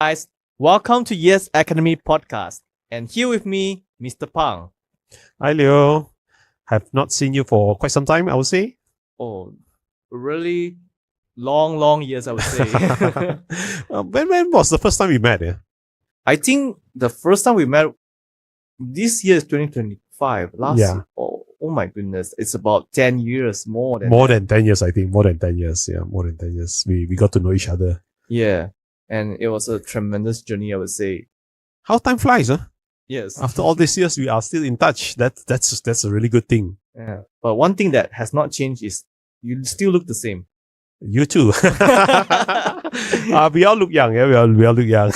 Guys, welcome to Yes Academy podcast. And here with me, Mr. Phang. Hi, Leo. Have not seen you for quite some time, I would say. Oh, really long years, I would say. When was the first time we met? Yeah? I think the first time we met this year is 2025. Last Yeah. year, oh my goodness, it's about 10 years more than More that. than 10 years, I think. More than 10 years. Yeah, more than 10 years. We got to know each other. Yeah. And it was a tremendous journey, I would say. How time flies, huh? Yes. After all these years, we are still in touch. That's a really good thing. Yeah. But one thing that has not changed is you still look the same. You too. We all look young. Yeah, we all look young.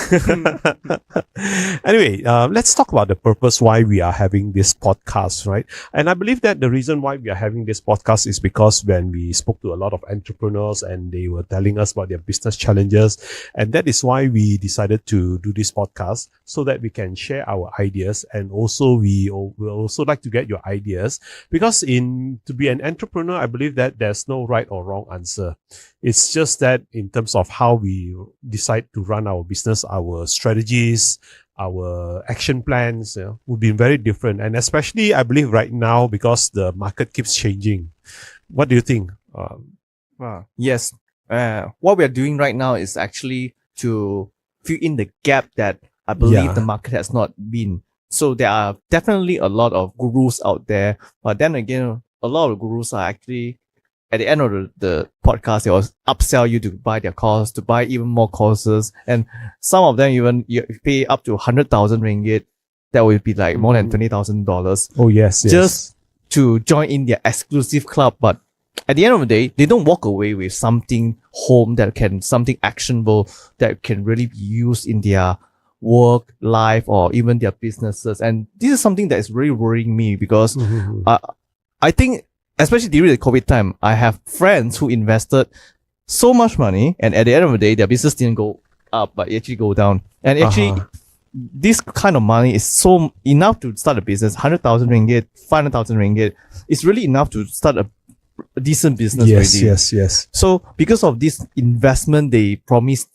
Anyway, let's talk about the purpose why we are having this podcast, right? And I believe that the reason why we are having this podcast is because when we spoke to a lot of entrepreneurs and they were telling us about their business challenges, and that is why we decided to do this podcast so that we can share our ideas, and also we will also like to get your ideas because to be an entrepreneur, I believe that there's no right or wrong answer. It's just that in terms of how we decide to run our business, our strategies, our action plans would be very different. And especially, I believe right now, because the market keeps changing. What do you think? Yes. What we are doing right now is actually to fill in the gap that I believe Yeah. the market has not been. So there are definitely a lot of gurus out there, but then again, a lot of gurus are actually at the end of the podcast, they will upsell you to buy their course, to buy even more courses. And some of them even you pay up to 100,000 ringgit. That would be like more than $20,000 Oh, yes. just to join in their exclusive club. But at the end of the day, they don't walk away with something something actionable that can really be used in their work, life, or even their businesses. And this is something that is really worrying me because I think, especially during the COVID time, I have friends who invested so much money, and at the end of the day, their business didn't go up, but it actually go down. And actually, this kind of money is so enough to start a business. 100,000 ringgit, 500,000 ringgit is really enough to start a decent business. Yes. So because of this investment, they promised,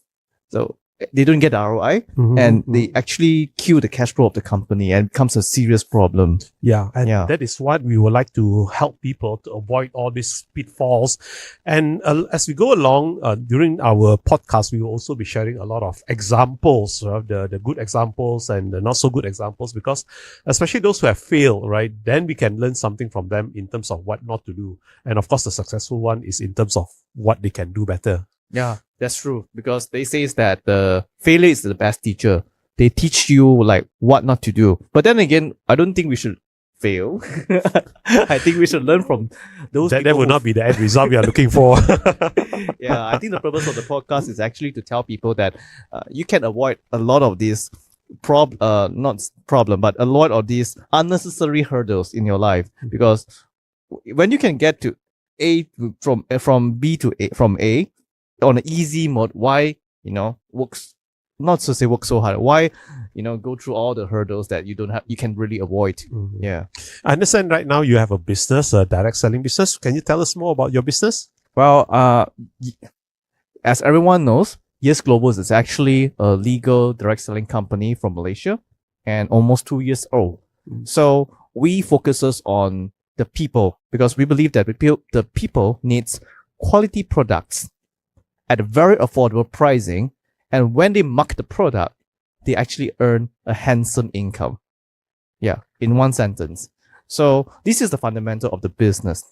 so they don't get the ROI, and they actually kill the cash flow of the company, and it becomes a serious problem. Yeah, and that is what we would like to help people to avoid all these pitfalls. And as we go along during our podcast, we will also be sharing a lot of examples, the good examples and the not so good examples, because especially those who have failed, right? Then we can learn something from them in terms of what not to do. And of course, the successful one is in terms of what they can do better. Yeah, that's true. Because they say that the failure is the best teacher. They teach you like what not to do. But then again, I don't think we should fail. I think we should learn from those That people would not be the end result we are looking for. Yeah, I think the purpose of the podcast is actually to tell people that you can avoid a lot of these not problem, but a lot of these unnecessary hurdles in your life. Because when you can get to from B to A, from A on an easy mode, why works not to say work so hard, why go through all the hurdles that you can really avoid. Yeah. I understand right now you have a business, a direct selling business. Can you tell us more about your business? Well, as everyone knows, Yes Global is actually a legal direct selling company from Malaysia and almost 2 years old. So we focuses on the people because we believe that the people needs quality products at a very affordable pricing. And when they market the product, they actually earn a handsome income. Yeah, in one sentence. So this is the fundamental of the business.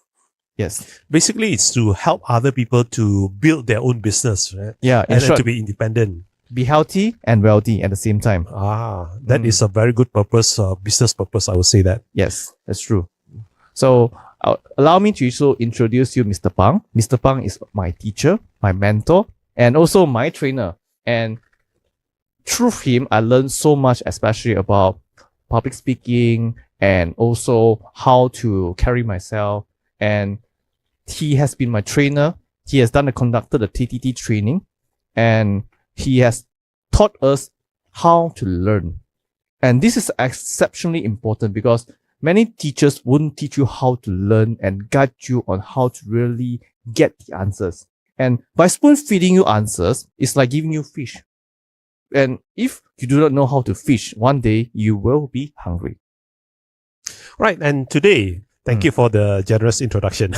Yes. Basically, it's to help other people to build their own business, right? Yeah, in And short, to be independent. be healthy and wealthy at the same time. That is a very good purpose, business purpose, I would say that. Yes, that's true. So allow me to also introduce you Mr. Phang. Mr. Phang is my teacher, my mentor, and also my trainer. And through him, I learned so much, especially about public speaking and also how to carry myself. And he has been my trainer. He has conducted the TTT training, and he has taught us how to learn. And this is exceptionally important because many teachers wouldn't teach you how to learn and guide you on how to really get the answers. And by spoon feeding you answers, it's like giving you fish. And if you do not know how to fish, one day you will be hungry. Right. And today, thank you for the generous introduction.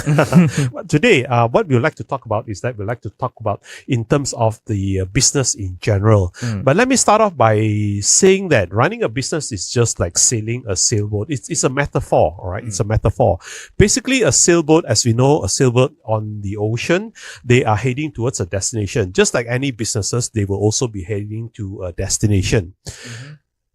But today, what we would like to talk about is that we'd like to talk about in terms of the business in general. But let me start off by saying that running a business is just like sailing a sailboat. It's a metaphor, all right? It's a metaphor. Basically, a sailboat, as we know, a sailboat on the ocean, they are heading towards a destination. Just like any businesses, they will also be heading to a destination.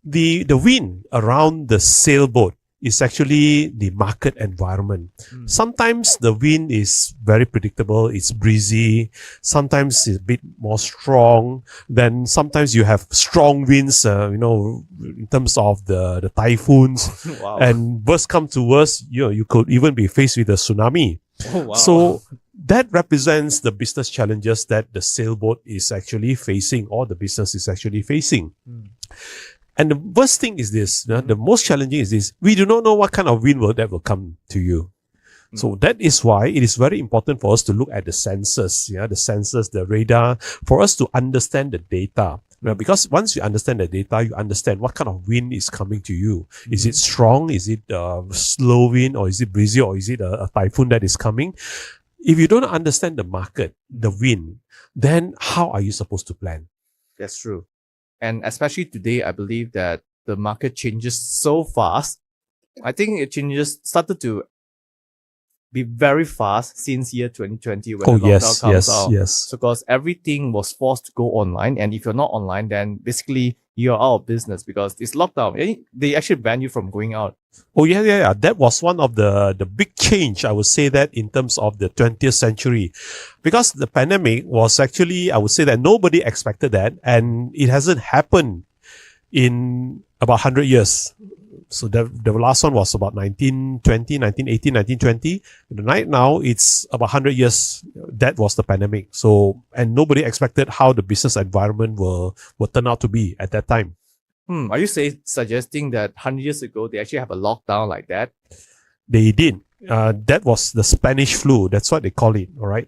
The wind around the sailboat is actually the market environment. Sometimes the wind is very predictable, it's breezy, sometimes it's a bit more strong, then sometimes you have strong winds, in terms of the typhoons. Wow. And worst come to worst, you could even be faced with a tsunami. Oh, wow. So that represents the business challenges that the sailboat is actually facing, or the business is actually facing. And the worst thing is this, the most challenging is this, we do not know what kind of wind that will come to you. So that is why it is very important for us to look at the sensors, the sensors, the radar, for us to understand the data. Because once you understand the data, you understand what kind of wind is coming to you. Is it strong? Is it slow wind? Or is it breezy? Or is it a typhoon that is coming? If you don't understand the market, the wind, then how are you supposed to plan? That's true. And especially today, I believe that the market changes so fast. I think it started to be very fast since year 2020 when the lockdown comes out. Yes. So because everything was forced to go online, and if you're not online, then basically you're out of business because it's lockdown. They actually ban you from going out. Oh yeah. That was one of the big change, I would say, that in terms of the 20th century, because the pandemic was actually, I would say that nobody expected that, and it hasn't happened in about 100 years. So the last one was about 1920, 1918, 1920. Right now, it's about 100 years. That was the pandemic. So, and nobody expected how the business environment will turn out to be at that time. Are you suggesting that 100 years ago, they actually have a lockdown like that? They did. That was the Spanish flu. That's what they call it. All right.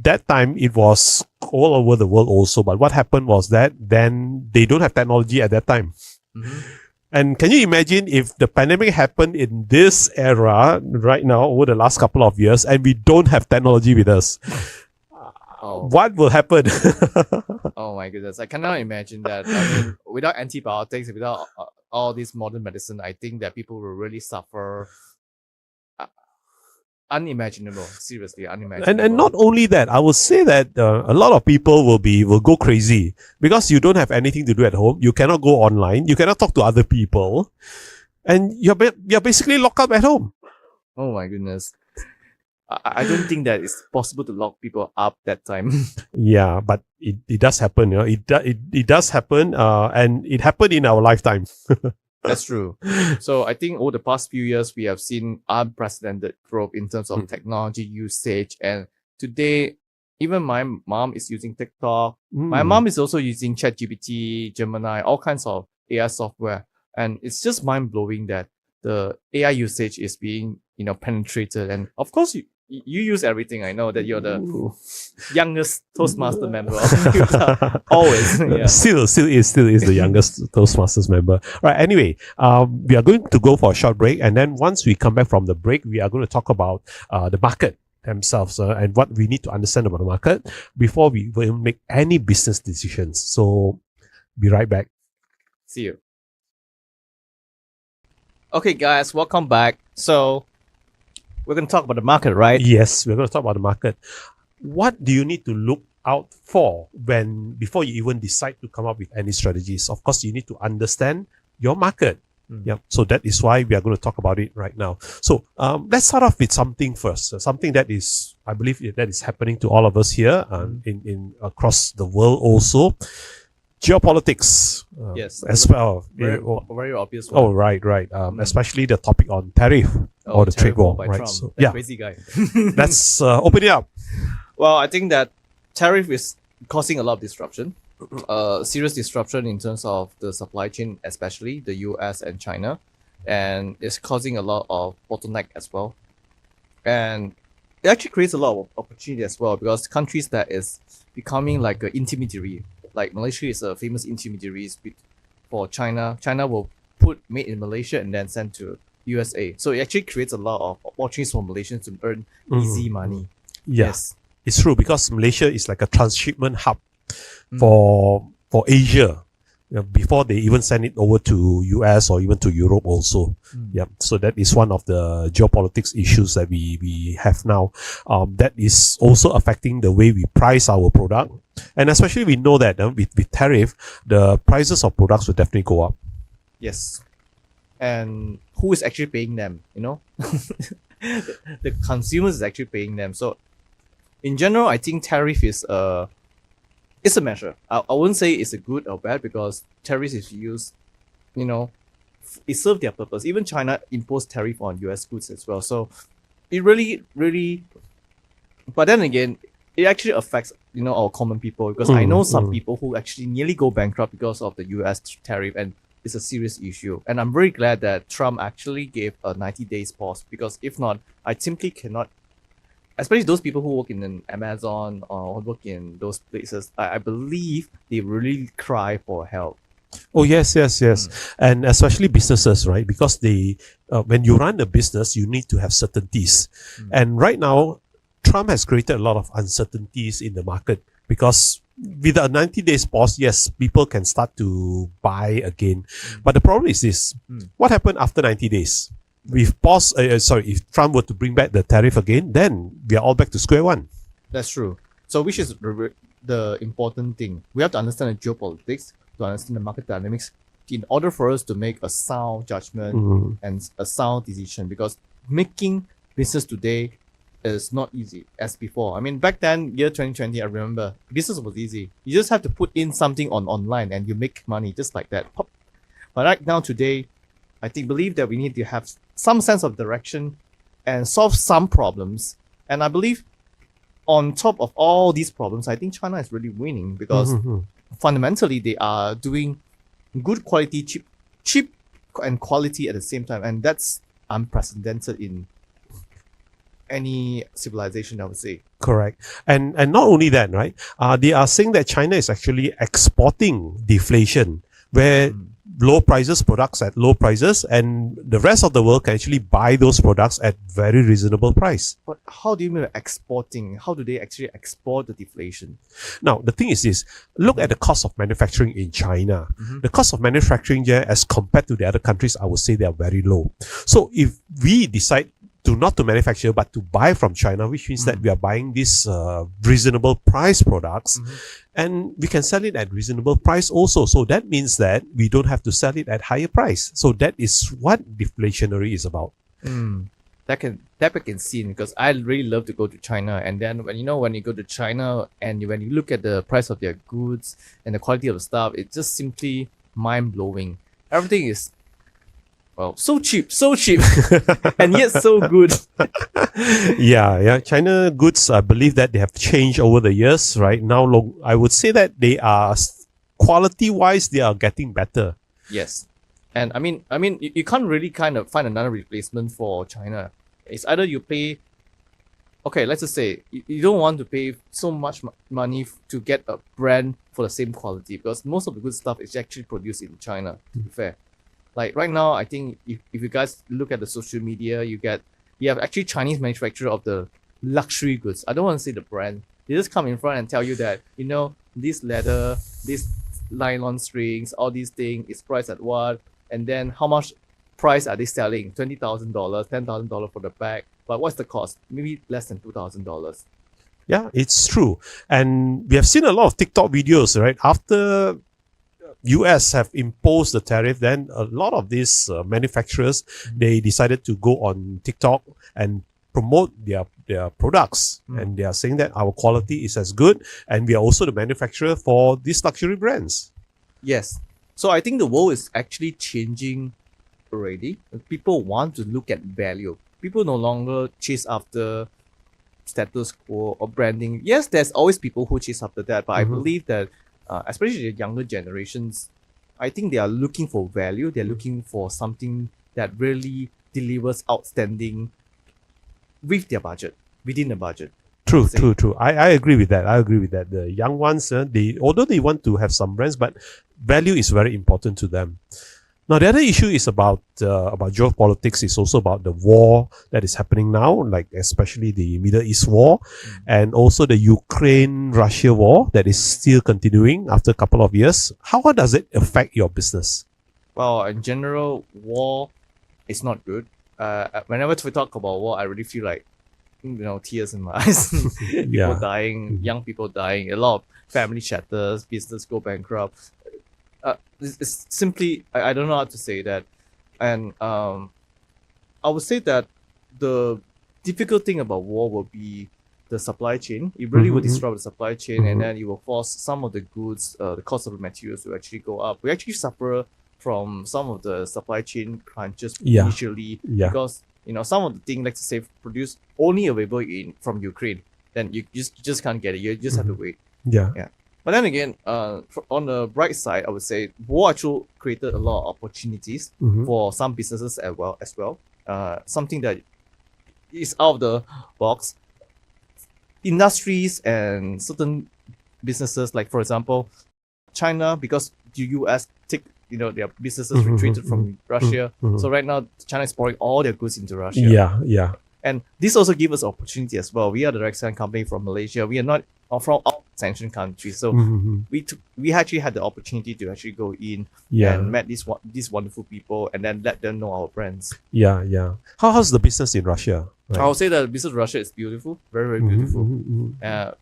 That time it was all over the world also. But what happened was that then they don't have technology at that time. And can you imagine if the pandemic happened in this era right now over the last couple of years and we don't have technology with us? What will happen? Oh my goodness. I cannot imagine that. I mean, without antibiotics, without all this modern medicine, I think that people will really suffer. Unimaginable. Seriously, unimaginable. And not only that, I would say that a lot of people will go crazy because you don't have anything to do at home. You cannot go online. You cannot talk to other people. And you're basically locked up at home. Oh my goodness. I don't think that it's possible to lock people up that time. Yeah, but it does happen. It does happen, and it happened in our lifetime. That's true. So I think over the past few years, we have seen unprecedented growth in terms of technology usage. And today, even my mom is using TikTok. My mom is also using ChatGPT, Gemini, all kinds of AI software. And it's just mind blowing that the AI usage is being, penetrated. And of course, you use everything. I know that you're the youngest Toastmaster member of Utah. Always. Yeah. Still is the youngest Toastmasters member. All right. Anyway, we are going to go for a short break. And then once we come back from the break, we are going to talk about the market themselves and what we need to understand about the market before we will make any business decisions. So be right back. See you. Okay, guys, welcome back. So we're going to talk about the market, right? Yes, we're going to talk about the market. What do you need to look out for before you even decide to come up with any strategies? Of course, you need to understand your market. Yeah. So that is why we are going to talk about it right now. So let's start off with something first. Something that is, I believe, that is happening to all of us here in across the world also. Geopolitics. Yes. As well. Very obvious one. Oh, right. Especially the topic on tariff or the trade war. By Right. Trump, So, that crazy guy. Let's open it up. Well, I think that tariff is causing a lot of disruption. Serious disruption in terms of the supply chain, especially the US and China. And it's causing a lot of bottleneck as well. And it actually creates a lot of opportunity as well because countries that is becoming like an intermediary, like Malaysia is a famous intermediary for China. China will put made in Malaysia and then send to USA. So it actually creates a lot of opportunities for Malaysians to earn easy money. Yeah, Yes. it's true because Malaysia is like a transshipment hub Mm. for Asia. Before they even send it over to US or even to Europe also. Yeah, so that is one of the geopolitics issues that we have now. That is also affecting the way we price our product. And especially we know that with tariff, the prices of products will definitely go up. Yes. And who is actually paying them? You know, the consumers is actually paying them. So in general, I think tariff is it's a measure. I wouldn't say it's a good or bad because tariff is used, you know, it serves their purpose. Even China imposed tariff on US goods as well. So it really, but then again, it actually affects, you know, our common people because I know some people who actually nearly go bankrupt because of the US tariff, and it's a serious issue. And I'm very glad that Trump actually gave a 90 days pause because if not, I simply cannot, especially those people who work in an Amazon or work in those places, I believe they really cry for help. Oh yes. And especially businesses, right? Because they when you run a business, you need to have certainties. And right now, Trump has created a lot of uncertainties in the market because with a 90 days pause, yes, people can start to buy again. But the problem is this: what happened after 90 days? If Trump were to bring back the tariff again, then we are all back to square one. That's true. So which is the important thing? We have to understand the geopolitics, to understand the market dynamics in order for us to make a sound judgment and a sound decision, because making business today is not easy as before. I mean, back then, year 2020, I remember, business was easy. You just have to put in something online and you make money just like that. Pop. But right now, today, I believe that we need to have some sense of direction and solve some problems. And I believe on top of all these problems, I think China is really winning because fundamentally they are doing good quality, cheap and quality at the same time. And that's unprecedented in any civilization, I would say. Correct. And not only that, right? They are saying that China is actually exporting deflation, where low prices products at low prices, and the rest of the world can actually buy those products at very reasonable price. But how do you mean by exporting? How do they actually export the deflation? Now, the thing is this: look at the cost of manufacturing in China. The cost of manufacturing there, as compared to the other countries, I would say they are very low. So if we decide not to manufacture but to buy from China, which means that we are buying these reasonable price products, and we can sell it at reasonable price also. So that means that we don't have to sell it at higher price. So that is what deflationary is about. That I can see, because I really love to go to China, and then when you go to China and when you look at the price of their goods and the quality of the stuff, it's just simply mind blowing. Everything is, well, so cheap, and yet so good. Yeah. China goods, I believe that they have changed over the years. Right now, I would say that they are quality-wise, they are getting better. Yes, and I mean, you can't really kind of find another replacement for China. It's either you pay. Okay, let's just say you don't want to pay so much money to get a brand for the same quality, because most of the good stuff is actually produced in China, to be fair. Like right now, I think if you guys look at the social media, you have actually Chinese manufacturer of the luxury goods. I don't want to say the brand. They just come in front and tell you that, this leather, this nylon strings, all these things is priced at what, and then how much price are they selling? $20,000, $10,000 for the bag. But what's the cost? Maybe less than $2,000. Yeah, it's true. And we have seen a lot of TikTok videos, right? After US have imposed the tariff, then a lot of these manufacturers, they decided to go on TikTok and promote their products. And they are saying that our quality is as good, and we are also the manufacturer for these luxury brands. Yes. So I think the world is actually changing already. People want to look at value. People no longer chase after status quo or branding. Yes, there's always people who chase after that, but I believe that especially the younger generations, I think they are looking for value. They're looking for something that really delivers outstanding with their budget, within the budget. True, say. true. I agree with that. The young ones, although they want to have some brands, but value is very important to them. Now, the other issue is about geopolitics. It's also about the war that is happening now, like especially the Middle East war, and also the Ukraine-Russia war that is still continuing after a couple of years. How does it affect your business? Well, in general, war is not good. Whenever we talk about war, I really feel like, tears in my eyes. People Yeah. dying, young people dying, a lot of family shatters, business go bankrupt. It's simply, I don't know how to say that. And I would say that the difficult thing about war will be the supply chain. It really will Mhm, disrupt the supply chain, mhm. and then it will force some of the goods, the cost of the materials to actually go up. We actually suffer from some of the supply chain crunches Yeah. initially Yeah. because some of the things, like to say, produced only available from Ukraine. Then you just can't get it. You just have to wait. Yeah. But then again, on the bright side, I would say war actually created a lot of opportunities Mhm. for some businesses as well. Something that is out of the box. Industries and certain businesses, like for example, China, because the US take their businesses Mhm, retreated mhm, from Russia. mhm. So right now China is pouring all their goods into Russia. Yeah. And this also gives us opportunity as well. We are the direct selling company from Malaysia. We are not from all sanctioned countries. So Mhm. we actually had the opportunity to actually go in Yeah. and met these wonderful people and then let them know our brands. Yeah. How's the business in Russia? Right. I would say that the business in Russia is beautiful, very, very Mhm, beautiful. mhm, mhm.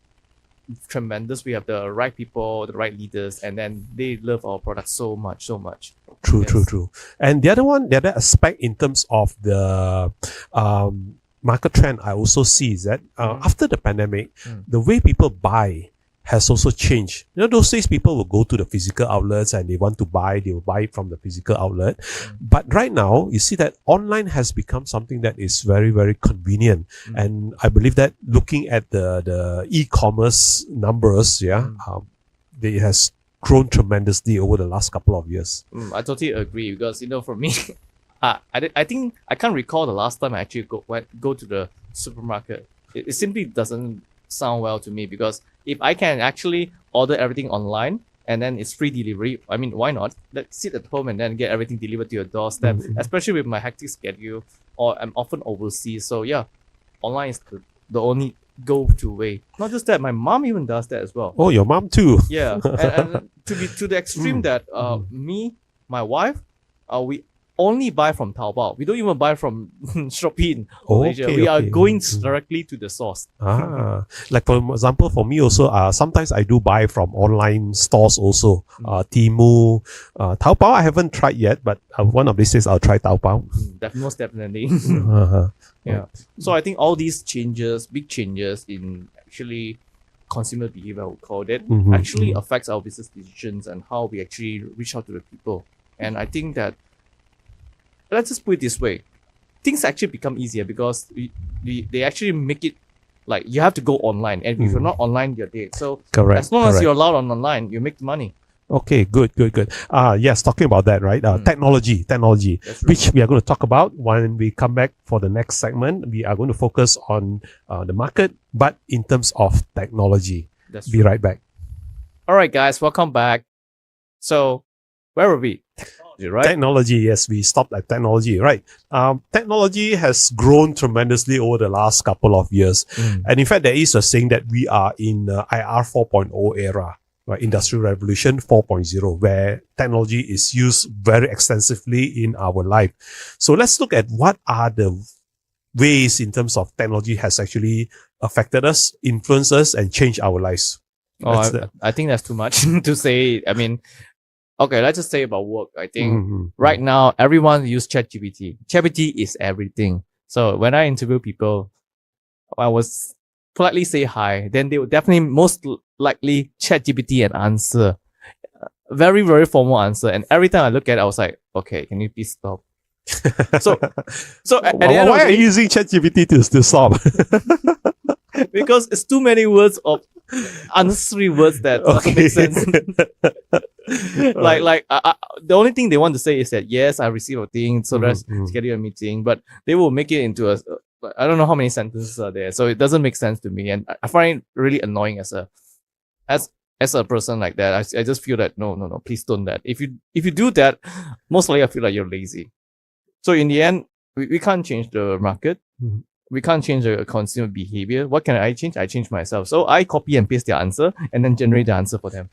Tremendous. We have the right people, the right leaders, and then they love our product so much. True. Yes. And the other aspect in terms of the market trend I also see is that after the pandemic, the way people buy has also changed. Those days people will go to the physical outlets and they want to buy, they will buy it from the physical outlet. But right now, you see that online has become something that is very, very convenient. And I believe that looking at the e-commerce numbers, it has grown tremendously over the last couple of years. I totally agree because for me, I think I can't recall the last time I actually go to the supermarket. It simply doesn't sound well to me because if I can actually order everything online and then it's free delivery, I mean, why not? Let's sit at home and then get everything delivered to your doorstep, especially with my hectic schedule, or I'm often overseas. So yeah, online is the only go-to way. Not just that, my mom even does that as well. Oh, your mom too. Yeah, and to the extreme that me, my wife, we only buy from Taobao. We don't even buy from Shopee in Malaysia. We are going directly to the source. Like for example, for me also, sometimes I do buy from online stores also. Temu, Taobao I haven't tried yet, but one of these days I'll try Taobao. Most definitely. Uh-huh. Yeah. So I think all these changes, big changes in actually consumer behavior, I would call it, actually affects our business decisions and how we actually reach out to the people. And I think that, let's just put it this way, things actually become easier because they actually make it like you have to go online, and if you're not online, you're dead. So Correct. as long as you're allowed on online, you make money. Okay, good. Yes, talking about that, right? Technology, which we are going to talk about when we come back for the next segment. We are going to focus on the market, but in terms of technology. Be right back. All right, guys, welcome back. So, where were we? Technology, right? Technology, yes, we stopped at technology, right? Technology has grown tremendously over the last couple of years. And in fact, there is a saying that we are in IR 4.0 era. Right, Industrial Revolution 4.0, where technology is used very extensively in our life. So let's look at what are the ways in terms of technology has actually affected us, influenced us, and changed our lives. I think that's too much to say. I mean, okay, let's just say about work. I think right now everyone use ChatGPT. ChatGPT is everything. So when I interview people, I was politely say hi, then they would definitely most likely ChatGPT and answer. Very, very formal answer. And every time I look at it, I was like, okay, can you please stop? So at the end why are you using ChatGPT to stop? Because it's too many words of unnecessary words that doesn't make sense. The only thing they want to say is that yes, I received a thing, so let's schedule a meeting. But they will make it into I don't know how many sentences are there, so it doesn't make sense to me, and I find it really annoying as a person like that. I just feel that no, please don't that. If you do that, most likely I feel like you're lazy. So in the end, we can't change the market. Mhm. We can't change the consumer behavior. What can I change? I change myself. So I copy and paste their answer and then generate the answer for them.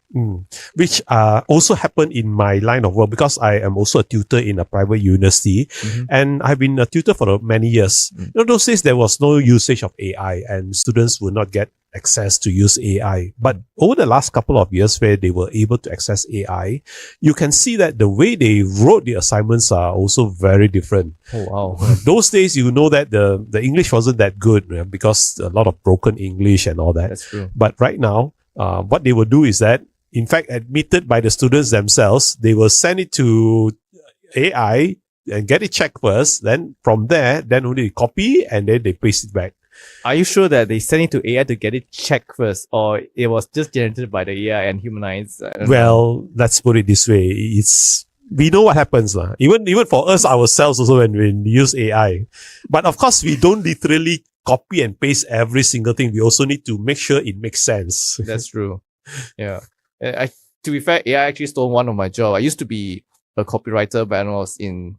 Which also happened in my line of work because I am also a tutor in a private university, and I've been a tutor for many years. You know, those days there was no usage of AI and students would not get access to use AI. But over the last couple of years where they were able to access AI, you can see that the way they wrote the assignments are also very different. Oh, wow. Those days, you know that the English wasn't that good because a lot of broken English and all that. That's true. But right now, what they will do is that, in fact, admitted by the students themselves, they will send it to AI and get it checked first. Then from there, then only copy and then they paste it back. Are you sure that they sent it to AI to get it checked first, or it was just generated by the AI and humanized? Well, let's put it this way: we know what happens, Even for us ourselves, also when we use AI. But of course, we don't literally copy and paste every single thing. We also need to make sure it makes sense. That's true. Yeah. To be fair, AI actually stole one of my job. I used to be a copywriter when I was in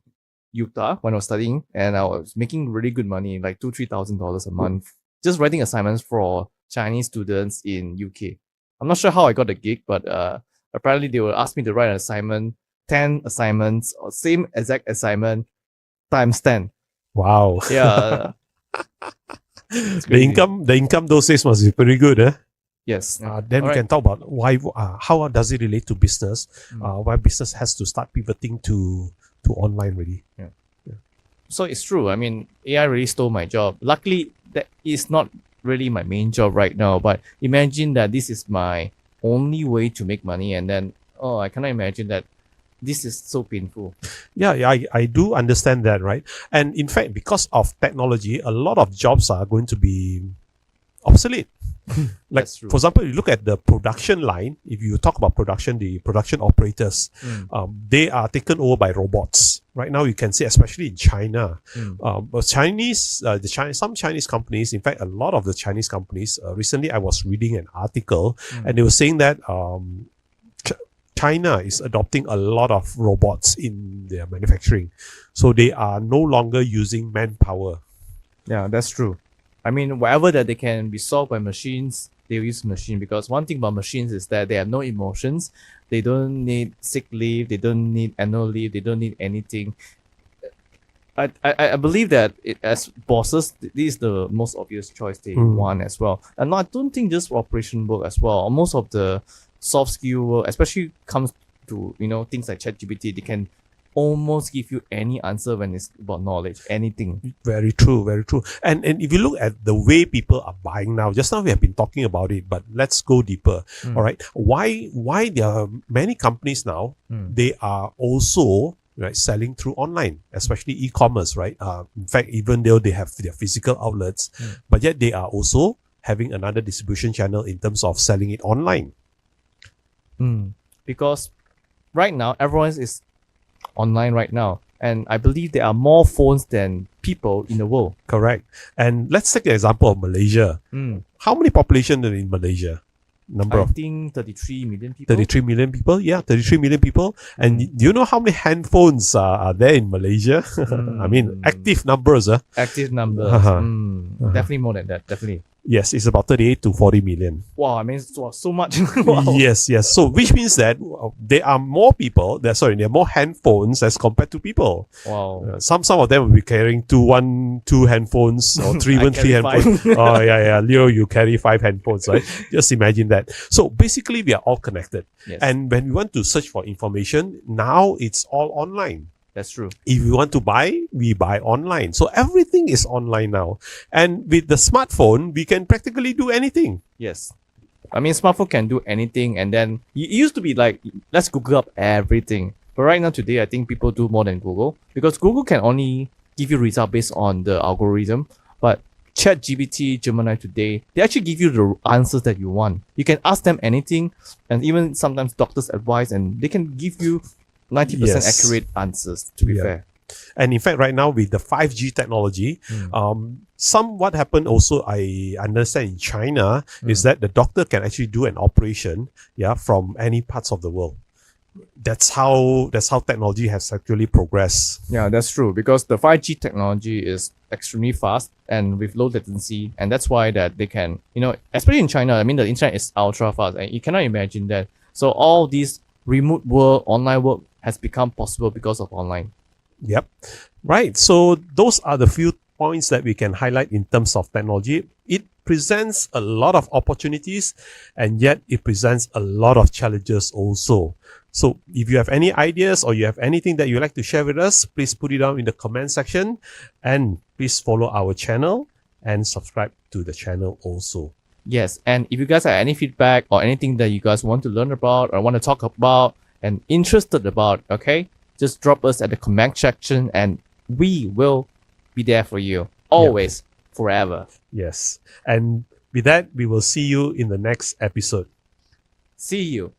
Utah when I was studying, and I was making really good money, like $2,000-$3,000 a month, just writing assignments for Chinese students in UK. I'm not sure how I got the gig, but apparently they will ask me to write an assignment, 10 assignments, or same exact assignment times 10. Wow. Yeah. The income those days must be pretty good, eh? Yes. Then we can talk about why, how does it relate to business? Why business has to start pivoting to online really. Yeah. So it's true. I mean, AI really stole my job. Luckily, that is not really my main job right now. But imagine that this is my only way to make money, and then I cannot imagine that this is so painful. Yeah, I do understand that, right? And in fact, because of technology, a lot of jobs are going to be obsolete. Like, for example, you look at the production line. If you talk about production, the production operators, they are taken over by robots. Right now, you can see, especially in China, some Chinese companies, in fact, a lot of the Chinese companies, recently I was reading an article and they were saying that China is adopting a lot of robots in their manufacturing. So they are no longer using manpower. Yeah, that's true. I mean, whatever that they can be solved by machines, they will use machine, because one thing about machines is that they have no emotions. They don't need sick leave. They don't need annual leave. They don't need anything. I believe that as bosses, this is the most obvious choice they want as well. And I don't think just operation work as well. Most of the soft skill work, especially comes to things like ChatGPT, they can almost give you any answer when it's about knowledge, anything. Very true, very true. And if you look at the way people are buying now, just now we have been talking about it, but let's go deeper. All right. Why there are many companies now, they are also selling through online, especially e-commerce, right? In fact, even though they have their physical outlets, but yet they are also having another distribution channel in terms of selling it online. Because right now, everyone is online right now, and I believe there are more phones than people in the world. Correct. And let's take the example of Malaysia. How many population in Malaysia? I think 33 million people. 33 million people? Yeah, 33 million people. And do you know how many handphones are there in Malaysia? I mean, active numbers. Active numbers. Definitely more than that. Definitely. Yes, it's about 38 to 40 million. Wow, I mean, so much. Wow. Yes. So, which means that there are more people, there are more handphones as compared to people. Wow. Some of them will be carrying two handphones or three handphones. Oh, yeah. Leo, you carry 5 handphones, right? Just imagine that. So, basically, we are all connected. Yes. And when we want to search for information, now it's all online. That's true. If we want to buy, we buy online. So everything is online now. And with the smartphone, we can practically do anything. Yes. I mean, smartphone can do anything. And then it used to be like, let's Google up everything. But right now, today, I think people do more than Google, because Google can only give you results based on the algorithm. But ChatGPT, Gemini today, they actually give you the answers that you want. You can ask them anything, and even sometimes doctors' advice, and they can give you 90% accurate answers, to be fair. And in fact, right now with the 5G technology, what happened also, I understand in China, is that the doctor can actually do an operation, from any parts of the world. That's how technology has actually progressed. Yeah, that's true, because the 5G technology is extremely fast and with low latency, and that's why that they can, especially in China, I mean, the internet is ultra fast and you cannot imagine that. So all these remote work, online work has become possible because of online. Yep. Right. So those are the few points that we can highlight in terms of technology. It presents a lot of opportunities, and yet it presents a lot of challenges also. So if you have any ideas or you have anything that you'd like to share with us, please put it down in the comment section, and please follow our channel and subscribe to the channel also. Yes, and if you guys have any feedback or anything that you guys want to learn about or want to talk about and interested about, okay, just drop us at the comment section and we will be there for you always, forever. Yes. And with that, we will see you in the next episode. See you.